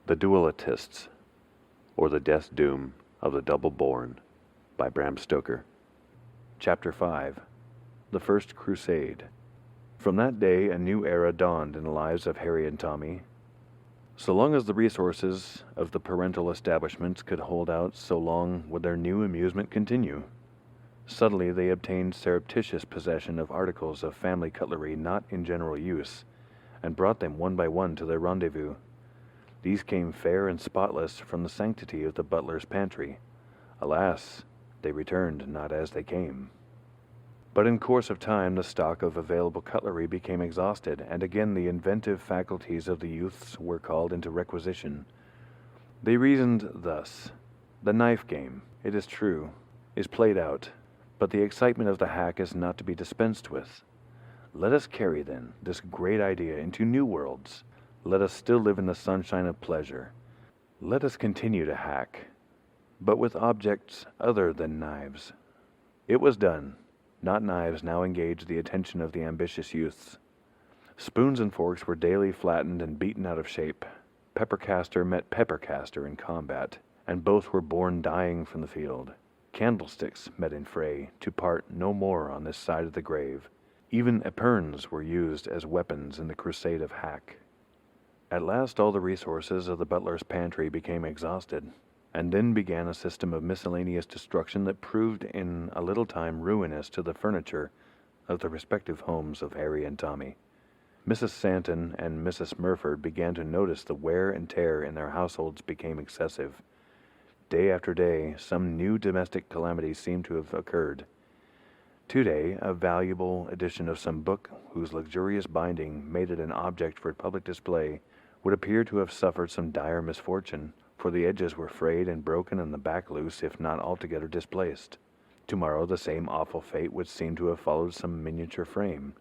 The Dualitists, or the Death Doom of the Double Born, by Bram Stoker. Chapter 5. The First Crusade. From that day, a new era dawned in the lives of Harry and Tommy. So long as the resources of the parental establishments could hold out, so long would their new amusement continue. Suddenly they obtained surreptitious possession of articles of family cutlery not in general use, and brought them one by one to their rendezvous. These came fair and spotless from the sanctity of the butler's pantry. Alas, they returned not as they came. But in course of time the stock of available cutlery became exhausted, and again the inventive faculties of the youths were called into requisition. They reasoned thus: the knife game, it is true, is played out, but the excitement of the hack is not to be dispensed with. Let us carry, then, this great idea into new worlds. Let us still live in the sunshine of pleasure. Let us continue to hack, but with objects other than knives. It was done. Not knives now engaged the attention of the ambitious youths. Spoons and forks were daily flattened and beaten out of shape. Peppercaster met peppercaster in combat, and both were borne dying from the field. Candlesticks met in fray, to part no more on this side of the grave. Even epergnes were used as weapons in the crusade of hack. At last all the resources of the butler's pantry became exhausted, and then began a system of miscellaneous destruction that proved in a little time ruinous to the furniture of the respective homes of Harry and Tommy. Mrs. Stanton and Mrs. Murford began to notice the wear and tear in their households became excessive. Day after day, some new domestic calamity seemed to have occurred. Today, a valuable edition of some book whose luxurious binding made it an object for public display would appear to have suffered some dire misfortune, for the edges were frayed and broken and the back loose, if not altogether displaced. Tomorrow the same awful fate would seem to have followed some miniature frame.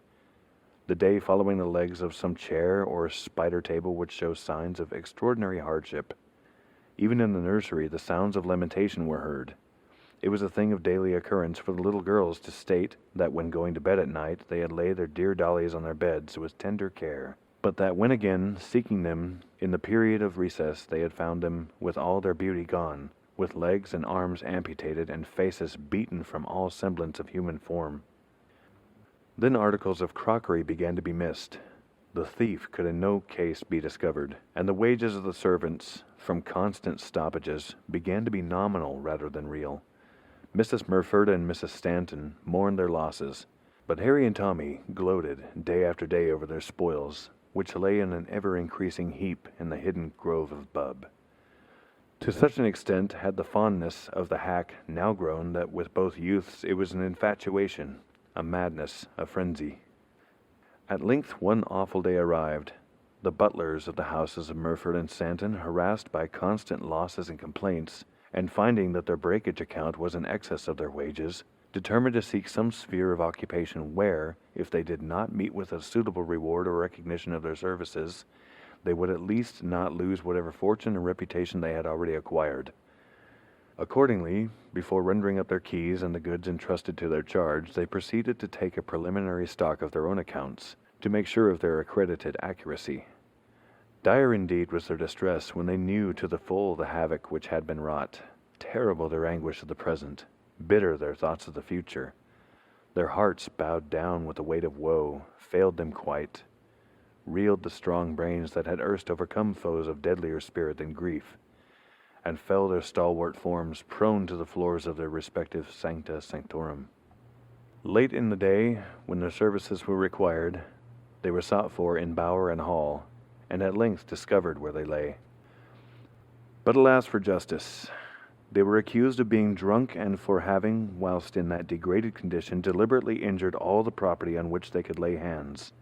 The day following, the legs of some chair or spider table would show signs of extraordinary hardship. Even in the nursery the sounds of lamentation were heard. It was a thing of daily occurrence for the little girls to state that when going to bed at night they had laid their dear dollies on their beds with tender care, but that when again seeking them in the period of recess they had found them with all their beauty gone, with legs and arms amputated and faces beaten from all semblance of human form. Then articles of crockery began to be missed. The thief could in no case be discovered, and the wages of the servants, from constant stoppages, began to be nominal rather than real. Mrs. Murford and Mrs. Stanton mourned their losses, but Harry and Tommy gloated day after day over their spoils, which lay in an ever-increasing heap in the hidden grove of Bub. To such an extent had the fondness of the hack now grown that with both youths it was an infatuation, a madness, a frenzy. At length one awful day arrived. The butlers of the houses of Murford and Stanton, harassed by constant losses and complaints, and finding that their breakage account was in excess of their wages, determined to seek some sphere of occupation where, if they did not meet with a suitable reward or recognition of their services, they would at least not lose whatever fortune and reputation they had already acquired. Accordingly, before rendering up their keys and the goods entrusted to their charge, they proceeded to take a preliminary stock of their own accounts, to make sure of their accredited accuracy. Dire indeed was their distress when they knew to the full the havoc which had been wrought. Terrible their anguish of the present, bitter their thoughts of the future. Their hearts, bowed down with the weight of woe, failed them quite. Reeled the strong brains that had erst overcome foes of deadlier spirit than grief, and fell their stalwart forms prone to the floors of their respective sancta sanctorum. Late in the day, when their services were required, they were sought for in bower and hall, and at length discovered where they lay. But alas for justice! They were accused of being drunk and for having, whilst in that degraded condition, deliberately injured all the property on which they could lay hands.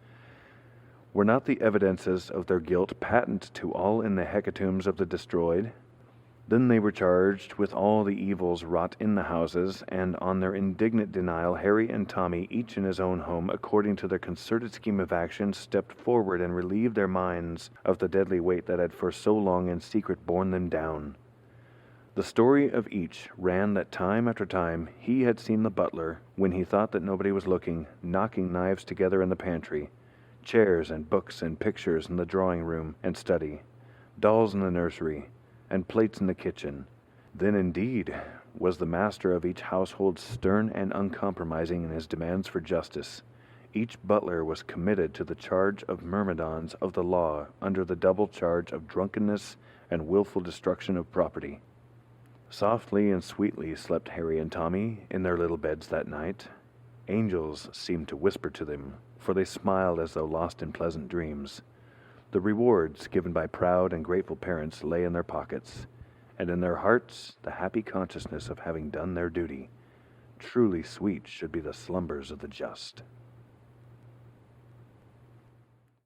Were not the evidences of their guilt patent to all in the hecatombs of the destroyed? Then they were charged with all the evils wrought in the houses, and on their indignant denial, Harry and Tommy, each in his own home, according to their concerted scheme of action, stepped forward and relieved their minds of the deadly weight that had for so long in secret borne them down. The story of each ran that time after time he had seen the butler, when he thought that nobody was looking, knocking knives together in the pantry, chairs and books and pictures in the drawing room and study, dolls in the nursery, and plates in the kitchen. Then indeed was the master of each household stern and uncompromising in his demands for justice. Each butler was committed to the charge of myrmidons of the law under the double charge of drunkenness and wilful destruction of property. Softly and sweetly slept Harry and Tommy in their little beds that night. Angels seemed to whisper to them, for they smiled as though lost in pleasant dreams. The rewards given by proud and grateful parents lay in their pockets, and in their hearts the happy consciousness of having done their duty. Truly sweet should be the slumbers of the just.